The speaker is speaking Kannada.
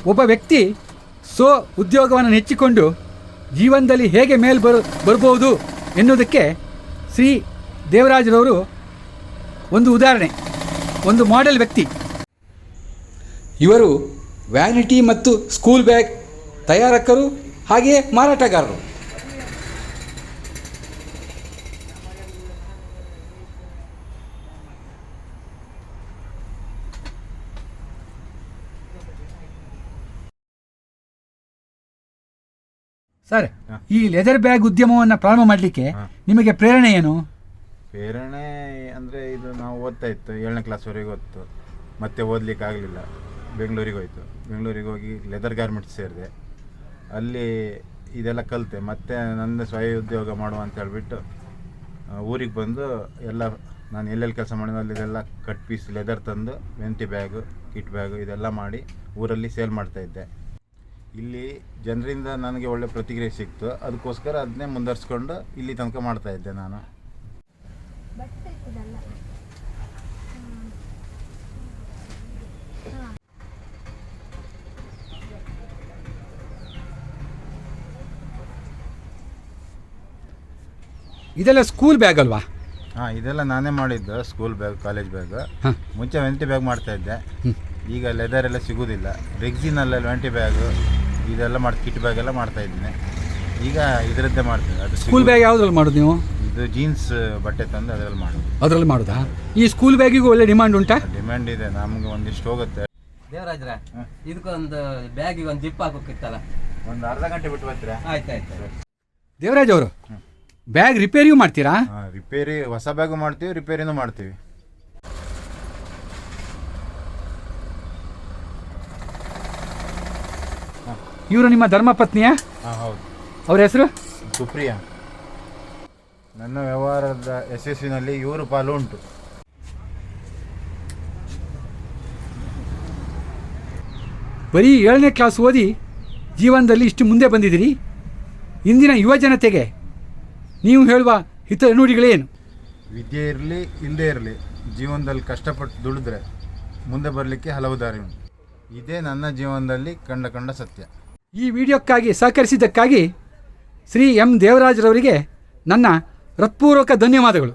ಒಬ್ಬ ವ್ಯಕ್ತಿ ಉದ್ಯೋಗವನ್ನು ನೆಚ್ಚಿಕೊಂಡು ಜೀವನದಲ್ಲಿ ಹೇಗೆ ಬರ್ಬೋದು ಎನ್ನುವುದಕ್ಕೆ ಶ್ರೀ ದೇವರಾಜರವರು ಒಂದು ಉದಾಹರಣೆ, ಒಂದು ಮಾಡೆಲ್ ವ್ಯಕ್ತಿ. ಇವರು ವ್ಯಾನಿಟಿ ಮತ್ತು ಸ್ಕೂಲ್ ಬ್ಯಾಗ್ ತಯಾರಕರು ಹಾಗೆಯೇ ಮಾರಾಟಗಾರರು. ಸರ್, ಈ ಲೆದರ್ ಬ್ಯಾಗ್ ಉದ್ಯಮವನ್ನು ಪ್ರಾರಂಭ ಮಾಡಲಿಕ್ಕೆ ನಿಮಗೆ ಪ್ರೇರಣೆ ಏನು? ಪ್ರೇರಣೆ ಅಂದರೆ ಇದು ನಾವು ಓದ್ತಾ ಇತ್ತು, 7ನೇ ಕ್ಲಾಸ್ವರೆಗೆ ಓದ್ತು. ಮತ್ತೆ ಓದಲಿಕ್ಕೆ ಆಗಲಿಲ್ಲ, ಬೆಂಗಳೂರಿಗೆ ಹೋಯಿತು. ಬೆಂಗಳೂರಿಗೆ ಹೋಗಿ ಲೆದರ್ ಗಾರ್ಮೆಂಟ್ಸ್ ಸೇರಿದೆ. ಅಲ್ಲಿ ಇದೆಲ್ಲ ಕಲಿತೆ. ಮತ್ತೆ ನನ್ನ ಸ್ವಯ ಉದ್ಯೋಗ ಮಾಡುವ ಅಂತ ಹೇಳಿಬಿಟ್ಟು ಊರಿಗೆ ಬಂದು ಎಲ್ಲ ನಾನು ಎಲ್ಲೆಲ್ಲಿ ಕೆಲಸ ಮಾಡಿದ್ವಿ ಅಲ್ಲಿದೆಲ್ಲ ಕಟ್ ಪೀಸ್ ಲೆದರ್ ತಂದು ವೆಂಟಿ ಬ್ಯಾಗು, ಕಿಟ್ ಬ್ಯಾಗು ಇದೆಲ್ಲ ಮಾಡಿ ಊರಲ್ಲಿ ಸೇಲ್ ಮಾಡ್ತಾಯಿದ್ದೆ. ಇಲ್ಲಿ ಜನರಿಂದ ನನಗೆ ಒಳ್ಳೆ ಪ್ರತಿಕ್ರಿಯೆ ಸಿಕ್ತು. ಅದಕ್ಕೋಸ್ಕರ ಅದನ್ನೇ ಮುಂದುವರಿಸ್ಕೊಂಡು ಇಲ್ಲಿ ತನಕ ಮಾಡ್ತಾಯಿದ್ದೆ ನಾನು. ಇದೆಲ್ಲ ಸ್ಕೂಲ್ ಬ್ಯಾಗ್ ಅಲ್ವಾ? ಹಾಂ, ಇದೆಲ್ಲ ನಾನೇ ಮಾಡಿದ್ದು ಸ್ಕೂಲ್ ಬ್ಯಾಗ್, ಕಾಲೇಜ್ ಬ್ಯಾಗ್. ಮುಂಚೆ ವೆಂಟಿ ಬ್ಯಾಗ್ ಮಾಡ್ತಾಯಿದ್ದೆ. ಈಗ ಲೆದರ್ ಎಲ್ಲ ಸಿಗೋದಿಲ್ಲ. ರೆಕ್ಸಿನಲ್ಲಿ ವೆಂಟಿ ಬ್ಯಾಗು ಇದೆಲ್ಲ ಕಿಟ್ ಬ್ಯಾಗ್ ಎಲ್ಲ ಮಾಡ್ತಾಯಿದ್ದೀನಿ. ಈಗ ಇದರದ್ದೇ ಮಾಡ್ತೀನಿ. ಅದು ಸ್ಕೂಲ್ ಬ್ಯಾಗ್ ಯಾವುದ್ರಲ್ಲಿ ಮಾಡೋದು ನೀವು? ಇದು ಜೀನ್ಸ್ ಬಟ್ಟೆ ತಂದು ಅದರಲ್ಲಿ ಮಾಡೋದಾ? ಈ ಸ್ಕೂಲ್ ಬ್ಯಾಗಿಗೂ ಒಳ್ಳೆ ಡಿಮ್ಯಾಂಡ್ ಉಂಟಾ? ಡಿಮ್ಯಾಂಡ್ ಇದೆ, ನಮ್ಗೆ ಒಂದಿಷ್ಟು ಹೋಗುತ್ತೆ. ದೇವರಾಜ್ರೆ, ಇದಕ್ಕೊಂದು ಬ್ಯಾಗಿಗೆ ಒಂದು ಜಿಪ್ ಹಾಕೋಕ್ಕಿತ್ತಲ್ಲ, ಒಂದು ಅರ್ಧ ಗಂಟೆ ಬಿಟ್ಟು ಬರ್ತೀರಾ? ಆಯ್ತಾಯ್ತು. ದೇವರಾಜ್ ಅವರು ಬ್ಯಾಗ್ ರಿಪೇರಿಯೂ ಮಾಡ್ತೀರಾ? ರಿಪೇರಿ, ಹೊಸ ಬ್ಯಾಗು ಮಾಡ್ತೀವಿ, ರಿಪೇರಿನೂ ಮಾಡ್ತೀವಿ. ಇವರು ನಿಮ್ಮ ಧರ್ಮಪತ್ನಿಯ? ಹಾಂ, ಹೌದು. ಅವ್ರ ಹೆಸರು? ಸುಪ್ರಿಯಾ. ನನ್ನ ವ್ಯವಹಾರದ ಯಶಸ್ವಿನಲ್ಲಿ ಇವರು ಪಾಲು ಉಂಟು. ಬರೀ 7ನೇ ಕ್ಲಾಸ್ ಓದಿ ಜೀವನದಲ್ಲಿ ಇಷ್ಟು ಮುಂದೆ ಬಂದಿದ್ದೀರಿ. ಇಂದಿನ ಯುವ ಜನತೆಗೆ ನೀವು ಹೇಳುವ ಹಿತ ನುಡಿಗಳೇನು? ವಿದ್ಯೆ ಇರಲಿ ಇಲ್ಲದೇ ಇರಲಿ, ಜೀವನದಲ್ಲಿ ಕಷ್ಟಪಟ್ಟು ದುಡಿದ್ರೆ ಮುಂದೆ ಬರಲಿಕ್ಕೆ ಹಲವು ದಾರಿ ಉಂಟು. ಇದೇ ನನ್ನ ಜೀವನದಲ್ಲಿ ಕಂಡ ಸತ್ಯ. ಈ ವಿಡಿಯೋಕ್ಕಾಗಿ ಸಹಕರಿಸಿದ್ದಕ್ಕಾಗಿ ಶ್ರೀ ಎಂ ದೇವರಾಜ್ರವರಿಗೆ ನನ್ನ ಹೃತ್ಪೂರ್ವಕ ಧನ್ಯವಾದಗಳು.